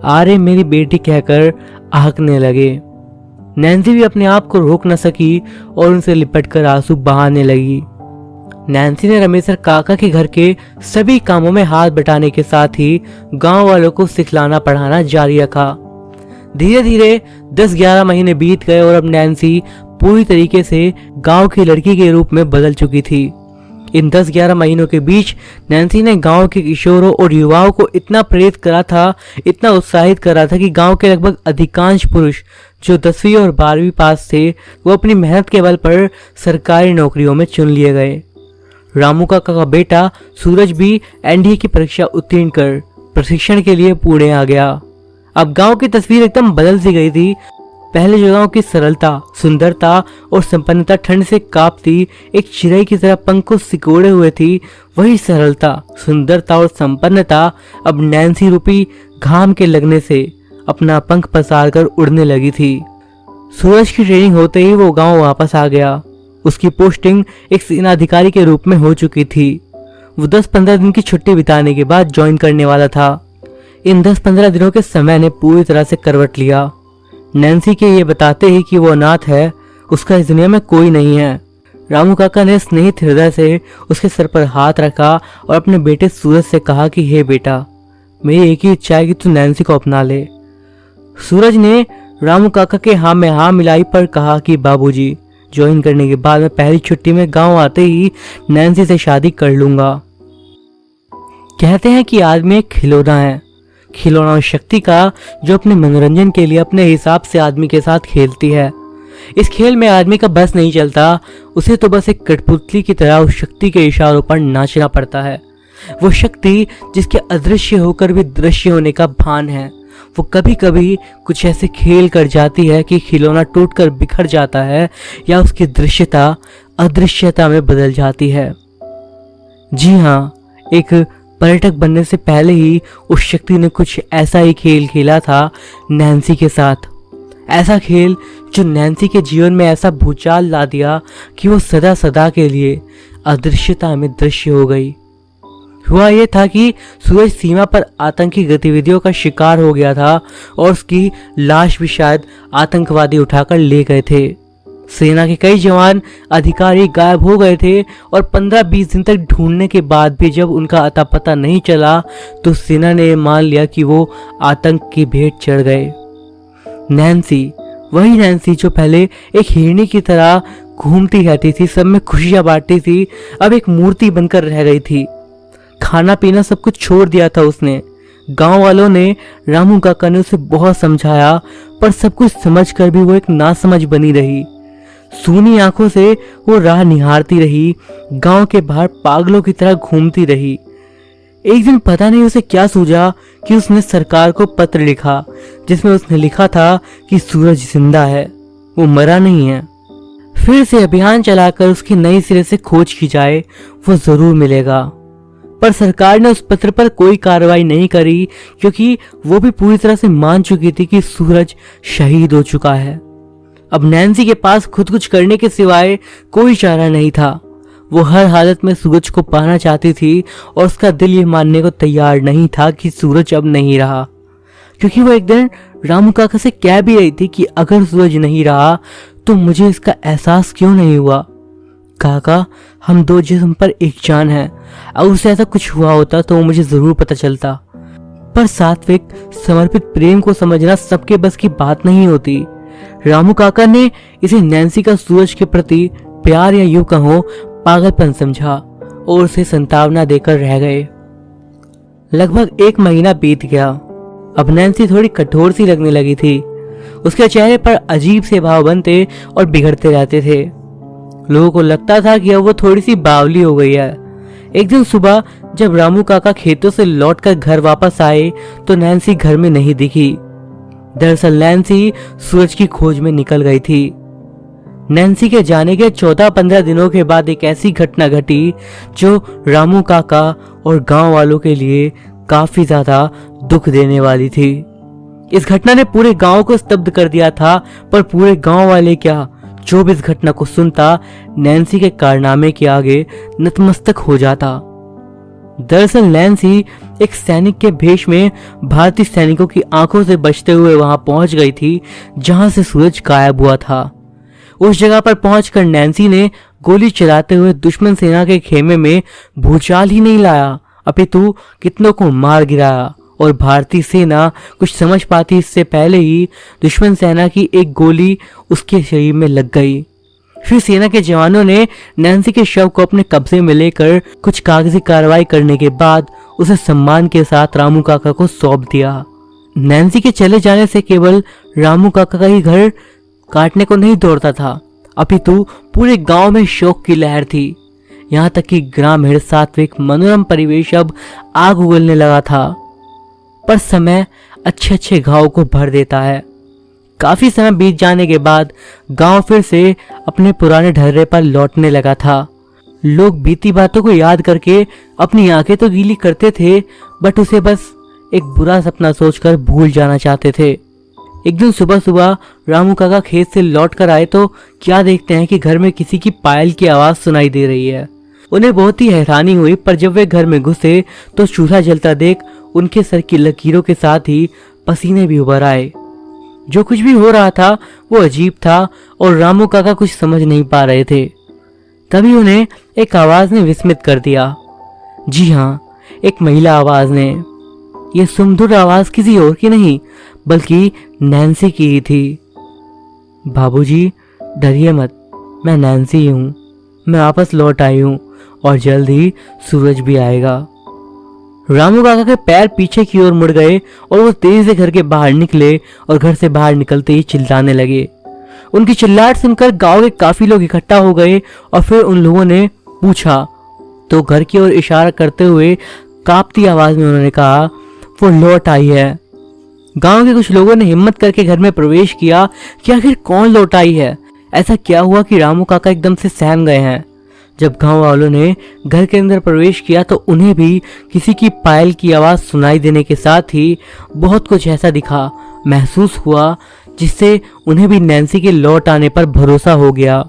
आरे मेरी बेटी कहकर आहकने लगे। नैन्सी भी अपने आप को रोक न सकी और उनसे लिपटकर आंसू बहाने लगी। नैन्सी ने रमेशर काका के घर के सभी कामों में हाथ बटाने के साथ ही गांव वालों को सिखलाना पढ़ाना जारी रखा। धीरे धीरे 10-11 महीने बीत गए और अब नैन्सी पूरी तरीके से गांव की लड़की के रूप में बदल चुकी थी। इन 10-11 महीनों के बीच नैन्सी ने गांव के किशोरों और युवाओं को इतना प्रेरित करा था, इतना उत्साहित करा था कि गांव के लगभग अधिकांश पुरुष जो 10वीं और 12वीं पास थे वो अपनी मेहनत के बल पर सरकारी नौकरियों में चुन लिए गए। रामू काका का बेटा सूरज भी एनडीए की परीक्षा उत्तीर्ण कर प्रशिक्षण के लिए पुणे आ गया। अब गांव की तस्वीर एकदम बदल सी गई थी। पहले जगहों की सरलता, सुंदरता और संपन्नता ठंड से कांपती एक चिड़ै की तरह पंख को सिकोड़े हुए थी, वही सरलता, सुंदरता और संपन्नता अब नैन्सी रूपी घाम के लगने से अपना पंख पसार कर उड़ने लगी थी। सूरज की ट्रेनिंग होते ही वो गांव वापस आ गया। उसकी पोस्टिंग एक सेना अधिकारी के रूप में हो चुकी थी। वो 10-15 दिन की छुट्टी बिताने के बाद ज्वाइन करने वाला था। इन 10-15 दिनों के समय ने पूरी तरह से करवट लिया। नैन्सी के ये बताते ही कि वो अनाथ है, उसका इस दुनिया में कोई नहीं है। रामू काका ने स्नेहित हृदय से उसके सर पर हाथ रखा और अपने बेटे सूरज से कहा कि हे बेटा, मेरी एक ही इच्छा है कि तू नैन्सी को अपना ले। सूरज ने रामू काका के हाँ में हाँ मिलाई पर कहा कि बाबूजी, ज्वाइन करने के बाद मैं पहली छुट्टी में गांव आते ही नैन्सी से शादी कर लूंगा। कहते हैं कि आदमी एक खिलौना है, खिलौना उस शक्ति का जो अपने मनोरंजन के लिए अपने हिसाब से आदमी के साथ खेलती है। इस खेल में आदमी का बस नहीं चलता, उसे तो बस एक कठपुतली की तरह उस शक्ति के इशारों पर नाचना पड़ता है। वो शक्ति जिसके अदृश्य होकर भी दृश्य होने का भान है, वो कभी कभी कुछ ऐसे खेल कर जाती है कि खिलौना टूटकर बिखर जाता है या उसकी दृश्यता अदृश्यता में बदल जाती है। जी हाँ, एक पर्यटक बनने से पहले ही उस शक्ति ने कुछ ऐसा ही खेल खेला था नैन्सी के साथ। ऐसा खेल जो नैन्सी के जीवन में ऐसा भूचाल ला दिया कि वो सदा सदा के लिए अदृश्यता में दृश्य हो गई। हुआ यह था कि सूरज सीमा पर आतंकी गतिविधियों का शिकार हो गया था और उसकी लाश भी शायद आतंकवादी उठाकर ले गए थे। सेना के कई जवान अधिकारी गायब हो गए थे और 15-20 दिन तक ढूंढने के बाद भी जब उनका अता पता नहीं चला तो सेना ने मान लिया कि वो आतंक की भेंट चढ़ गए। नैन्सी, वही नैन्सी जो पहले एक हिरनी की तरह घूमती रहती थी, सब में खुशियां बांटती थी, अब एक मूर्ति बनकर रह गई थी। खाना पीना सब कुछ छोड़ दिया था उसने। गांव वालों ने रामू काका ने उसे बहुत समझाया, पर सब कुछ समझकर भी वो एक नासमझ बनी रही। सूनी आंखों से वो राह निहारती रही, गांव के बाहर पागलों की तरह घूमती रही। एक दिन पता नहीं उसे क्या सूझा कि उसने सरकार को पत्र लिखा, जिसमें उसने लिखा था कि सूरज जिंदा है, वो मरा नहीं है। फिर से अभियान चलाकर उसकी नई सिरे से खोज की जाए, वो जरूर मिलेगा। पर सरकार ने उस पत्र पर कोई कार्रवाई नहीं करी, क्योंकि वो भी पूरी तरह से मान चुकी थी कि सूरज शहीद हो चुका है। अब नैन्सी के पास खुद कुछ करने के सिवाय कोई चारा नहीं था। वो हर हालत में सूरज को पाना चाहती थी और उसका दिल ये मानने को तैयार नहीं था कि सूरज अब नहीं रहा, क्योंकि वो एक दिन रामू काका से कह भी रही थी कि अगर सूरज नहीं रहा तो मुझे इसका एहसास क्यों नहीं हुआ। काका, हम दो जिस्म पर एक जान है, अगर उसे ऐसा कुछ हुआ होता तो मुझे जरूर पता चलता। पर सात्विक समर्पित प्रेम को समझना सबके बस की बात नहीं होती। रामू काका ने इसे नैन्सी का सूरज के प्रति प्यार या यूं कहो पागलपन समझा और उसे संतावना देकर रह गए। लगभग 1 महीना बीत गया। अब नैन्सी थोड़ी कठोर सी लगने लगी थी। उसके चेहरे पर अजीब से भाव बनते और बिगड़ते रहते थे। लोगों को लगता था कि अब वो थोड़ी सी बावली हो गई है। एक दिन सुबह जब रामू काका खेतों से लौटकर घर वापस आए तो नैन्सी घर में नहीं दिखी। दरअसल नैन्सी सूरज की खोज में निकल गई थी। नैन्सी के जाने के 14-15 दिनों के बाद एक ऐसी घटना घटी जो रामू काका और गांव वालों के लिए काफी ज्यादा दुख देने वाली थी। इस घटना ने पूरे गांव को स्तब्ध कर दिया था, पर पूरे गांव वाले क्या, जो भी इस घटना को सुनता नैन्सी के कारनामे के आगे नतमस्तक हो जाता। दरअसल नैन्सी एक सैनिक के भेष में भारतीय सैनिकों की आंखों से बचते हुए वहां पहुंच गई थी जहां से सूरज गायब हुआ था। उस जगह पर पहुंचकर नैन्सी ने गोली चलाते हुए दुश्मन सेना के खेमे में भूचाल ही नहीं लाया, अपितु कितनों को मार गिराया और भारतीय सेना कुछ समझ पाती इससे पहले ही दुश्मन सेना की एक गोली उसके शरीर में लग गई। फिर सेना के जवानों ने नैन्सी के शव को अपने कब्जे में लेकर कुछ कागजी कार्रवाई करने के बाद उसे सम्मान के साथ रामू काका को सौंप दिया। नैन्सी के चले जाने से केवल रामू काका का ही घर काटने को नहीं दौड़ता था, अपितु पूरे गांव में शोक की लहर थी। यहाँ तक कि ग्रामीण सात्विक मनोरम परिवेश अब आग उगलने लगा था। पर समय अच्छे अच्छे घाव को भर देता है। काफी समय बीत जाने के बाद गांव फिर से अपने पुराने ढर्रे पर लौटने लगा था। लोग बीती बातों को याद करके अपनी आंखें तो गीली करते थे, बट उसे बस एक बुरा सपना सोचकर भूल जाना चाहते थे। एक दिन सुबह सुबह रामू काका खेत से लौट कर आए तो क्या देखते हैं कि घर में किसी की पायल की आवाज सुनाई दे रही है। उन्हें बहुत ही हैरानी हुई, पर जब वे घर में घुसे तो चूल्हा जलता देख उनके सर की लकीरों के साथ ही पसीने भी उभर आए। जो कुछ भी हो रहा था वो अजीब था और रामू काका कुछ समझ नहीं पा रहे थे। तभी उन्हें एक आवाज ने विस्मित कर दिया। जी हाँ, एक महिला आवाज ने। यह सुमधुर आवाज किसी और की नहीं बल्कि नैन्सी की ही थी। बाबूजी, डरिए मत, मैं नैन्सी हूँ। मैं वापस लौट आई हूँ और जल्द ही सूरज भी आएगा। रामू काका के पैर पीछे की ओर मुड़ गए और वो तेजी से घर के बाहर निकले और घर से बाहर निकलते ही चिल्लाने लगे। उनकी चिल्लाहट सुनकर गांव के काफी लोग इकट्ठा हो गए और फिर उन लोगों ने पूछा तो घर की ओर इशारा करते हुए कांपती आवाज में उन्होंने कहा, वो लौट आई है। गांव के कुछ लोगों ने हिम्मत करके घर में प्रवेश किया कि आखिर कौन लौट आई है। ऐसा क्या हुआ कि रामू काका एकदम से सहम गए हैं। जब गांव वालों ने घर के अंदर प्रवेश किया तो उन्हें भी किसी की पायल की आवाज सुनाई देने के साथ ही बहुत कुछ ऐसा दिखा, महसूस हुआ, जिससे उन्हें भी नैन्सी के लौट आने पर भरोसा हो गया।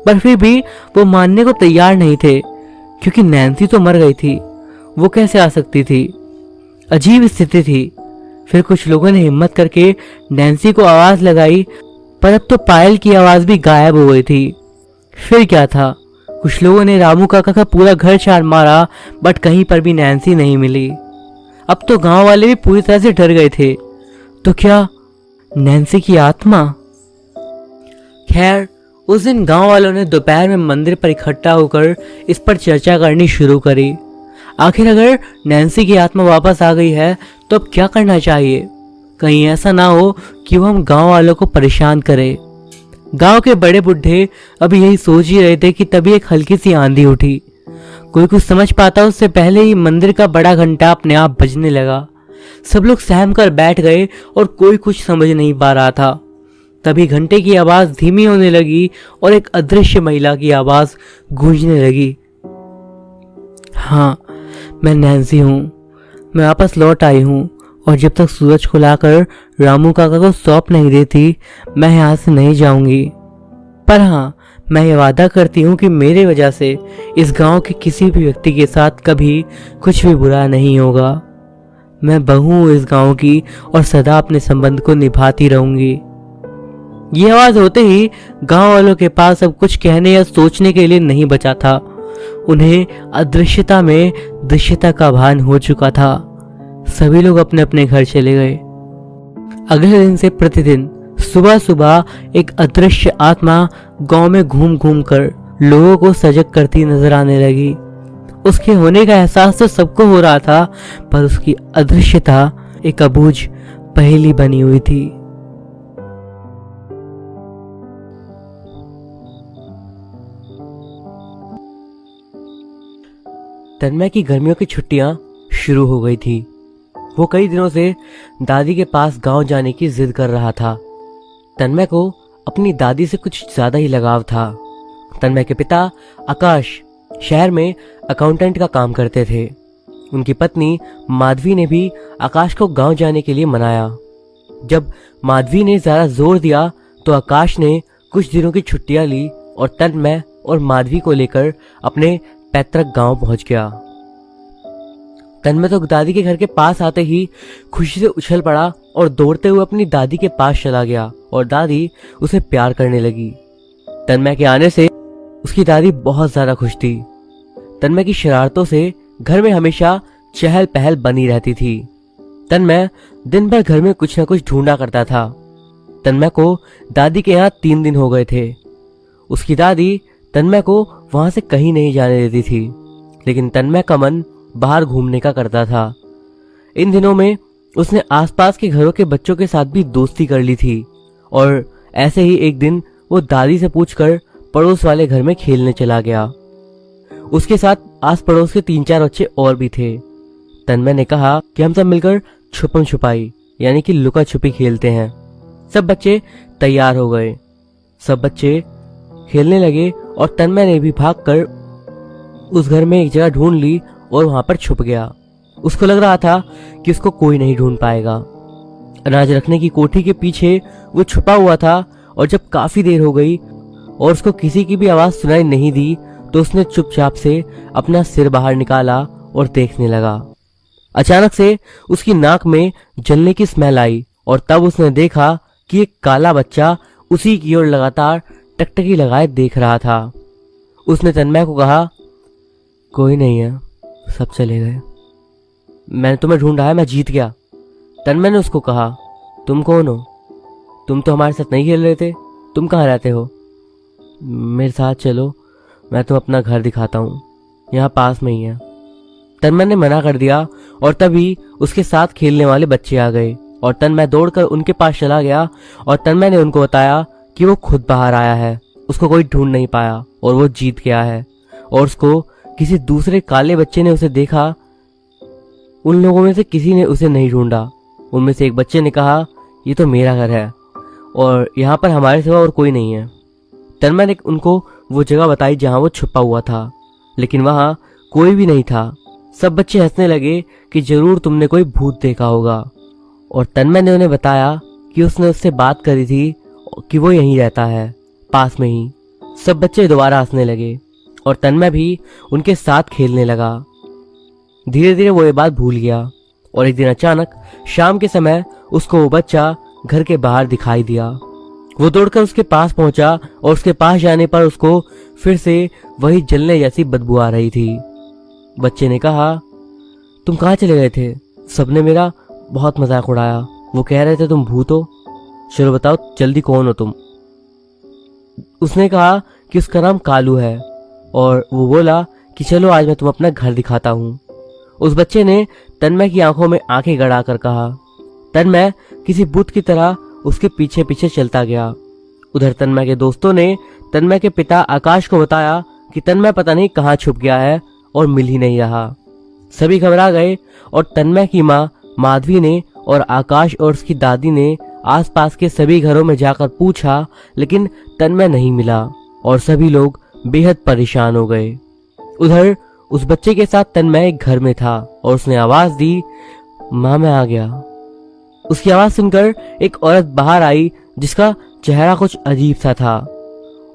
पर फिर भी वो मानने को तैयार नहीं थे, क्योंकि नैन्सी तो मर गई थी, वो कैसे आ सकती थी। अजीब स्थिति थी। फिर कुछ लोगों ने हिम्मत करके नैन्सी को आवाज लगाई, पर अब तो पायल की आवाज भी गायब हो गई थी। फिर क्या था, कुछ लोगों ने रामू काका का पूरा घर छान मारा, बट कहीं पर भी नैन्सी नहीं मिली। अब तो गांव वाले भी पूरी तरह से डर गए थे। तो क्या नैन्सी की आत्मा? खैर, उस दिन गांव वालों ने दोपहर में मंदिर पर इकट्ठा होकर इस पर चर्चा करनी शुरू करी। आखिर अगर नैन्सी की आत्मा वापस आ गई है तो अब क्या करना चाहिए? कहीं ऐसा ना हो कि वो हम गांव वालों को परेशान करे। गांव के बड़े बुढ़े अभी यही सोच ही रहे थे कि तभी एक हल्की सी आंधी उठी। कोई कुछ समझ पाता उससे पहले ही मंदिर का बड़ा घंटा अपने आप बजने लगा। सब लोग सहम कर बैठ गए और कोई कुछ समझ नहीं पा रहा था। तभी घंटे की आवाज धीमी होने लगी और एक अदृश्य महिला की आवाज गूंजने लगी। हाँ, मैं नैन्सी हूँ। मैं वापस लौट आई हूँ और जब तक सूरज को लाकर रामू काका को सौंप नहीं देती मैं यहाँ से नहीं जाऊंगी। पर हाँ, मैं ये वादा करती हूँ कि मेरे वजह से इस गांव के किसी भी व्यक्ति के साथ कभी कुछ भी बुरा नहीं होगा। मैं बहू हूँ इस गांव की और सदा अपने संबंध को निभाती रहूंगी। ये आवाज होते ही गांव वालों के पास अब कुछ कहने या सोचने के लिए नहीं बचा था। उन्हें अदृश्यता में दृश्यता का भान हो चुका था। सभी लोग अपने अपने घर चले गए। अगले दिन से प्रतिदिन सुबह सुबह एक अदृश्य आत्मा गांव में घूम घूम कर लोगों को सजग करती नजर आने लगी। उसके होने का एहसास तो सबको हो रहा था, पर उसकी अदृश्यता एक अबूझ पहेली बनी हुई थी। तन्मय की गर्मियों की छुट्टियां शुरू हो गई थी। वो कई दिनों से दादी के पास गांव जाने की जिद कर रहा था। तन्मय को अपनी दादी से कुछ ज्यादा ही लगाव था। तन्मय के पिता आकाश शहर में अकाउंटेंट का काम करते थे। उनकी पत्नी माधवी ने भी आकाश को गांव जाने के लिए मनाया। जब माधवी ने ज्यादा जोर दिया तो आकाश ने कुछ दिनों की छुट्टियां ली और तन्मय और माधवी को लेकर अपने पैतृक गांव पहुंच गया। तन्मय तो दादी के घर के पास आते ही खुशी से उछल पड़ा और दौड़ते हुए अपनी दादी के पास चला गया और दादी उसे प्यार करने लगी। तन्मय के आने से उसकी दादी बहुत ज्यादा खुश थी। तन्मय की शरारतों से घर में हमेशा चहल पहल बनी रहती थी। तन्मय दिन भर घर में कुछ न कुछ ढूंढा करता था। तन्मय को दादी के यहाँ 3 दिन हो गए थे। उसकी दादी तन्मय को वहां से कहीं नहीं जाने देती थी, लेकिन तन्मय का मन बाहर घूमने का करता था। इन दिनों में उसने आसपास के घरों के बच्चों के साथ भी दोस्ती कर ली थी और ऐसे ही एक दिन वो दादी से पूछकर पड़ोस वाले घर में खेलने चला गया। उसके साथ आस पड़ोस के 3-4 बच्चे और भी थे। तन्मय ने कहा कि हम सब मिलकर छुपम छुपाई यानी कि लुका छुपी खेलते हैं। सब बच्चे तैयार हो गए। सब बच्चे खेलने लगे और तन्मय ने भी भागकर उस घर में एक जगह ढूंढ ली और वहां पर छुप गया। उसको लग रहा था कि उसको कोई नहीं ढूंढ पाएगा। अनाज रखने की कोठी के पीछे वो छुपा हुआ था और जब काफी देर हो गई और उसको किसी की भी आवाज सुनाई नहीं दी तो उसने चुपचाप से अपना सिर बाहर निकाला और देखने लगा। अचानक से उसकी नाक में जलने की स्मेल आई और तब उसने देखा कि एक काला बच्चा उसी की ओर लगातार टकटकी लगाए देख रहा था। उसने तन्मय को कहा, कोई नहीं है, सब चले गए। मैंने तुम्हें ढूंढा है, मैं जीत गया। तन्मय ने उसको कहा, तुम कौन हो? तुम तो हमारे साथ नहीं खेल रहे थे, तुम कहाँ रहते हो? मेरे साथ चलो, मैं तुम्हें अपना घर दिखाता हूँ, यहाँ पास में ही है। तन्मय ने मना कर दिया और तभी उसके साथ खेलने वाले बच्चे आ गए और तन्मय दौड़कर उनके पास चला गया और तन्मय ने उनको बताया कि वो खुद बाहर आया है, उसको कोई ढूंढ नहीं पाया और वो जीत गया है और उसको किसी दूसरे काले बच्चे ने उसे देखा। उन लोगों में से किसी ने उसे नहीं ढूंढा। उनमें से एक बच्चे ने कहा, ये तो मेरा घर है और यहाँ पर हमारे सिवा और कोई नहीं है। तन्मय ने उनको वो जगह बताई जहाँ वो छुपा हुआ था, लेकिन वहाँ कोई भी नहीं था। सब बच्चे हंसने लगे कि जरूर तुमने कोई भूत देखा होगा और तन्मय ने उन्हें बताया कि उसने उससे बात करी थी कि वो यहीं रहता है, पास में ही। सब बच्चे दोबारा हंसने लगे और तन्मय भी उनके साथ खेलने लगा। धीरे धीरे वो ये बात भूल गया और एक दिन अचानक शाम के समय उसको वो बच्चा घर के बाहर दिखाई दिया। वो दौड़कर उसके पास पहुंचा और उसके पास जाने पर उसको फिर से वही जलने जैसी बदबू आ रही थी। बच्चे ने कहा, तुम कहाँ चले गए थे? सबने मेरा बहुत मजाक उड़ाया, वो कह रहे थे तुम भूत हो। चलो बताओ जल्दी कौन हो तुम? उसने कहा कि उसका नाम कालू है और वो बोला कि चलो आज मैं तुम्हें अपना घर दिखाता हूँ। उस बच्चे ने तन्मय की आंखों में आंखें गड़ा कर कहा। तन्मय किसी बुत की तरह उसके पीछे पीछे चलता गया। उधर तन्मय के दोस्तों ने तन्मय के पिता आकाश को बताया कि तन्मय पता नहीं कहाँ छुप गया है और मिल ही नहीं रहा। सभी घबरा गए और तन्मय की माँ माधवी ने और आकाश और उसकी दादी ने आसपास के सभी घरों में जाकर पूछा, लेकिन तन्मय नहीं मिला और सभी लोग बेहद परेशान हो गए। उधर उस बच्चे के साथ तन्मय एक घर में था और उसने आवाज दी, माँ मैं आ गया। उसकी आवाज सुनकर एक औरत बाहर आई जिसका चेहरा कुछ अजीब सा था।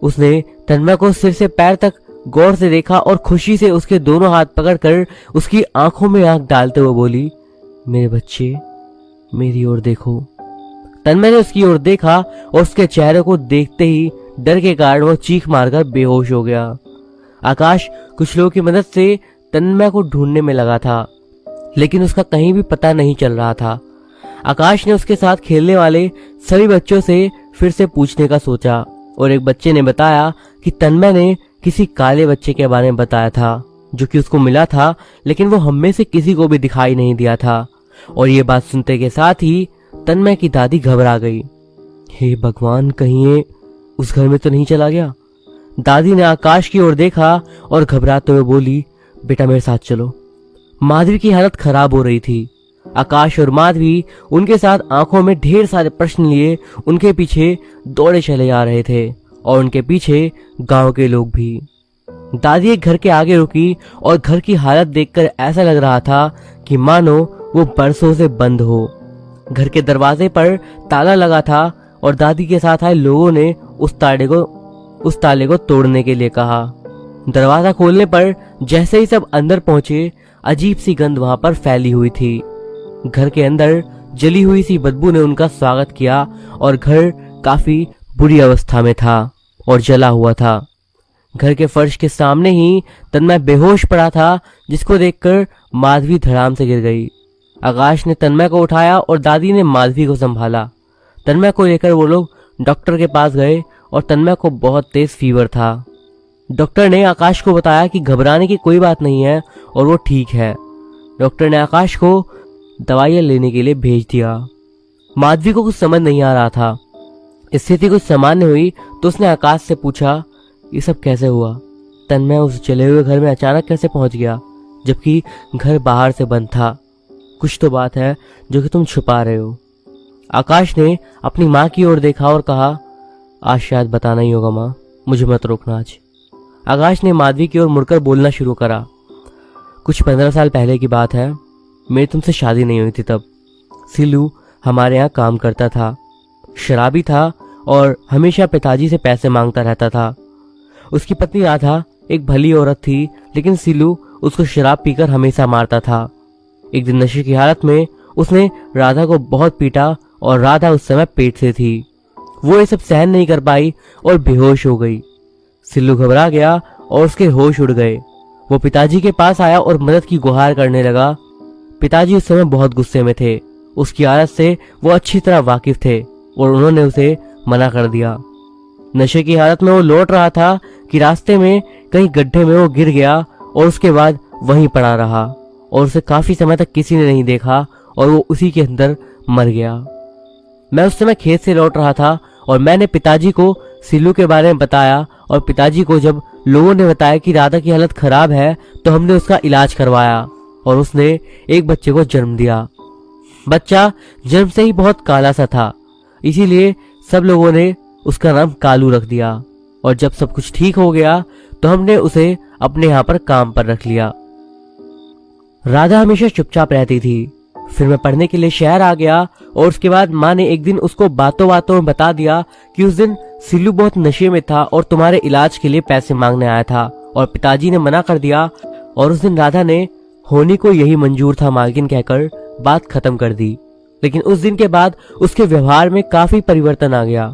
उसने तन्मय को सिर से पैर तक गौर से देखा और खुशी से उसके दोनों हाथ पकड़कर उसकी आंखों में आंख डालते हुए बोली, मेरे बच्चे मेरी ओर देखो। तन्मय ने उसकी ओर देखा और उसके चेहरे को देखते ही डर के कारण वो चीख मारकर बेहोश हो गया। आकाश कुछ लोगों की मदद से तन्मय को ढूंढने में लगा था, लेकिन उसका कहीं भी पता नहीं चल रहा था। आकाश ने उसके साथ खेलने वाले सभी बच्चों से फिर से पूछने का सोचा और एक बच्चे ने बताया कि तन्मय ने किसी काले बच्चे के बारे में बताया था जो कि उसको मिला था, लेकिन वो हम में से किसी को भी दिखाई नहीं दिया था। और ये बात सुनते के साथ ही तन्मय की दादी घबरा गई। हे भगवान, कहीं ये उस घर में तो नहीं चला गया। दादी ने आकाश की ओर देखा और घबराते हुए बोली, बेटा मेरे साथ चलो। माधवी की हालत खराब हो रही थी। आकाश और माधवी उनके साथ आंखों में ढेर सारे प्रश्न लिए उनके पीछे दौड़े चले आ रहे थे और उनके पीछे गांव के लोग भी। दादी एक घर के आगे रुकी और घर की हालत देखकर ऐसा लग रहा था कि मानो वो बरसों से बंद हो। घर के दरवाजे पर ताला लगा था और दादी के साथ आए लोगों ने उस ताले को तोड़ने के लिए कहा। दरवाजा खोलने पर जैसे ही सब अंदर पहुंचे, अजीब सी गंध वहां पर फैली हुई थी। घर के अंदर जली हुई सी बदबू ने उनका स्वागत किया और घर काफी बुरी अवस्था में था और जला हुआ था। घर के फर्श के सामने ही तन्मय बेहोश पड़ा था, जिसको देखकर माधवी धड़ाम से गिर गई। आकाश ने तन्मय को उठाया और दादी ने माधवी को संभाला। तन्मय को लेकर वो लोग डॉक्टर के पास गए और तन्मय को बहुत तेज फीवर था। डॉक्टर ने आकाश को बताया कि घबराने की कोई बात नहीं है और वो ठीक है। डॉक्टर ने आकाश को दवाइयां लेने के लिए भेज दिया। माधवी को कुछ समझ नहीं आ रहा था। स्थिति कुछ सामान्य हुई तो उसने आकाश से पूछा, ये सब कैसे हुआ? तन्मय उस जले हुए घर में अचानक कैसे पहुंच गया, जबकि घर बाहर से बंद था? कुछ तो बात है जो कि तुम छुपा रहे हो। आकाश ने अपनी माँ की ओर देखा और कहा, आज शायद बताना ही होगा माँ, मुझे मत रोकना आज। आकाश ने माधवी की ओर मुड़कर बोलना शुरू करा, कुछ 15 साल पहले की बात है। मेरी तुमसे शादी नहीं हुई थी तब। सिल्लू हमारे यहाँ काम करता था, शराबी था और हमेशा पिताजी से पैसे मांगता रहता था। उसकी पत्नी राधा एक भली औरत थी, लेकिन सिल्लू उसको शराब पीकर हमेशा मारता था। एक दिन नशे की हालत में उसने राधा को बहुत पीटा और राधा उस समय पेट से थी। वो ये सब सहन नहीं कर पाई और बेहोश हो गई। सिल्लू घबरा गया और उसके होश उड़ गए। वो पिताजी के पास आया और मदद की गुहार करने लगा। पिताजी उस समय बहुत गुस्से में थे। उसकी आदत से वो अच्छी तरह वाकिफ थे और उन्होंने उसे मना कर दिया। नशे की हालत में वो लौट रहा था कि रास्ते में कहीं गड्ढे में वो गिर गया और उसके बाद वहीं पड़ा रहा और उसे काफी समय तक किसी ने नहीं देखा और वो उसी के अंदर मर गया। मैं उस समय खेत से लौट रहा था और मैंने पिताजी को सिल्लू के बारे में बताया और पिताजी को जब लोगों ने बताया कि राधा की हालत खराब है तो हमने उसका इलाज करवाया और उसने एक बच्चे को जन्म दिया। बच्चा जन्म से ही बहुत काला सा था, इसीलिए सब लोगों ने उसका नाम कालू रख दिया और जब सब कुछ ठीक हो गया तो हमने उसे अपने यहाँ पर काम पर रख लिया। राधा हमेशा चुपचाप रहती थी। फिर मैं पढ़ने के लिए शहर आ गया और उसके बाद माँ ने एक दिन उसको बातों बातों में बता दिया कि उस दिन सिल्लू बहुत नशे में था और तुम्हारे इलाज के लिए पैसे मांगने आया था और पिताजी ने मना कर दिया। और उस दिन राधा ने होनी को यही मंजूर था मालकिन कहकर बात खत्म कर दी। लेकिन उस दिन के बाद उसके व्यवहार में काफी परिवर्तन आ गया।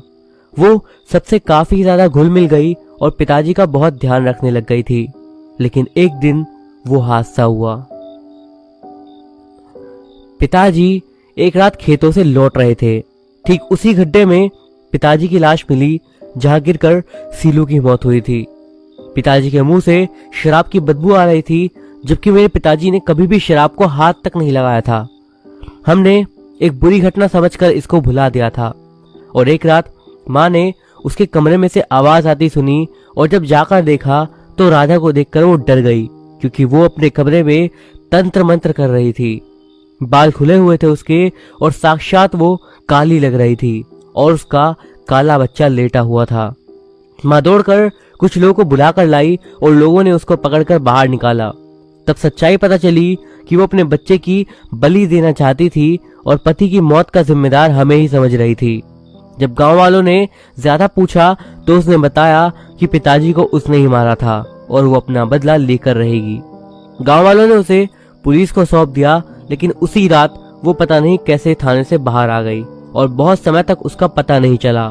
वो सबसे काफी ज्यादा घुल मिल गई और पिताजी का बहुत ध्यान रखने लग गई थी। लेकिन एक दिन वो हादसा हुआ। पिताजी एक रात खेतों से लौट रहे थे। ठीक उसी गड्ढे में पिताजी की लाश मिली जहां गिरकर सीलू की मौत हुई थी। पिताजी के मुंह से शराब की बदबू आ रही थी, जबकि मेरे पिताजी ने कभी भी शराब को हाथ तक नहीं लगाया था। हमने एक बुरी घटना समझकर इसको भुला दिया था। और एक रात माँ ने उसके कमरे में से आवाज आती सुनी और जब जाकर देखा तो राधा को देखकर वो डर गई, क्योंकि वो अपने कमरे में तंत्र मंत्र कर रही थी। बाल खुले हुए थे उसके और साक्षात वो काली लग रही थी और उसका काला बच्चा लेटा हुआ था। माँ दौड़कर कुछ लोगों को बुलाकर लाई और लोगों ने उसको पकड़कर बाहर निकाला। तब सच्चाई पता चली कि वो अपने बच्चे की बलि देना चाहती थी और पति की मौत का जिम्मेदार हमें ही समझ रही थी। जब गांव वालों ने ज्यादा पूछा तो उसने बताया कि पिताजी को उसने ही मारा था और वो अपना बदला लेकर रहेगी। गांव वालों ने उसे पुलिस को सौंप दिया, लेकिन उसी रात वो पता नहीं कैसे थाने से बाहर आ गई और बहुत समय तक उसका पता नहीं चला।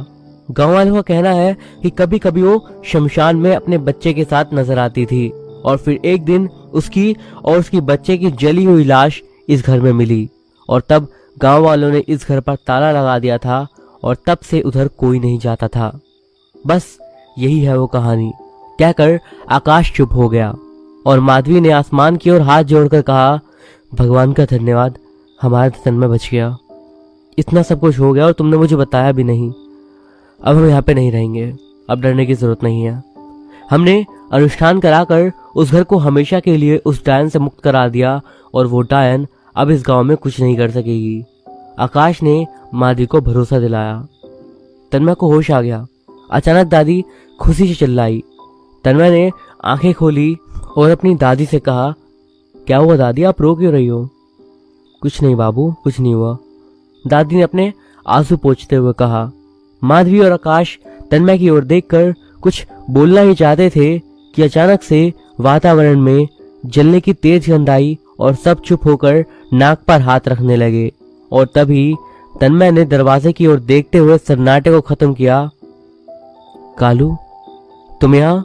गांव वालों का कहना है कि कभी कभी वो शमशान में अपने बच्चे के साथ नजर आती थी और फिर एक दिन उसकी और उसकी बच्चे की जली हुई लाश इस घर में मिली और तब गांव वालों ने इस घर पर ताला लगा दिया था और तब से उधर कोई नहीं जाता था। बस यही है वो कहानी, कहकर आकाश चुप हो गया और माधवी ने आसमान की ओर हाथ जोड़कर कहा, भगवान का धन्यवाद, हमारा तन में बच गया। इतना सब कुछ हो गया और तुमने मुझे बताया भी नहीं। अब हम यहाँ पे नहीं रहेंगे, अब डरने की जरूरत नहीं है। हमने अनुष्ठान कराकर उस घर को हमेशा के लिए उस डायन से मुक्त करा दिया और वो डायन अब इस गांव में कुछ नहीं कर सकेगी। आकाश ने माधवी को भरोसा दिलाया। तन्मय को होश आ गया। अचानक दादी खुशी से चिल्लाई। तन्मय ने आंखें खोली और अपनी दादी से कहा, क्या हुआ दादी, आप रो क्यों रही हो? कुछ नहीं बाबू, कुछ नहीं हुआ, दादी ने अपने आंसू पोंछते हुए कहा। माधवी और आकाश तन्मय की ओर देखकर कुछ बोलना ही चाहते थे कि अचानक से वातावरण में जलने की तेज गंध आई और सब चुप होकर नाक पर हाथ रखने लगे। और तभी तन्मय ने दरवाजे की ओर देखते हुए सन्नाटे को खत्म किया। कालू, तुम यहां?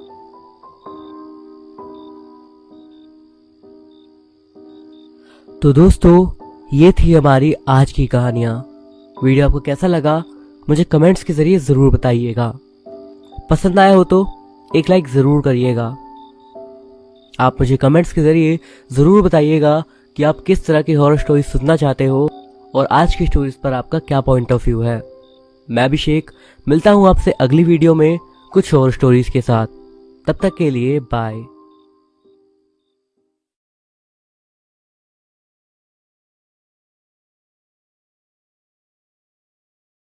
तो दोस्तों, ये थी हमारी आज की कहानियां। वीडियो आपको कैसा लगा मुझे कमेंट्स के जरिए जरूर बताइएगा। पसंद आया हो तो एक लाइक जरूर करिएगा। आप मुझे कमेंट्स के जरिए जरूर बताइएगा कि आप किस तरह की हॉरर स्टोरी सुनना चाहते हो और आज की स्टोरीज पर आपका क्या पॉइंट ऑफ व्यू है। मैं अभिषेक मिलता हूं आपसे अगली वीडियो में कुछ और स्टोरीज के साथ। तब तक के लिए बाय।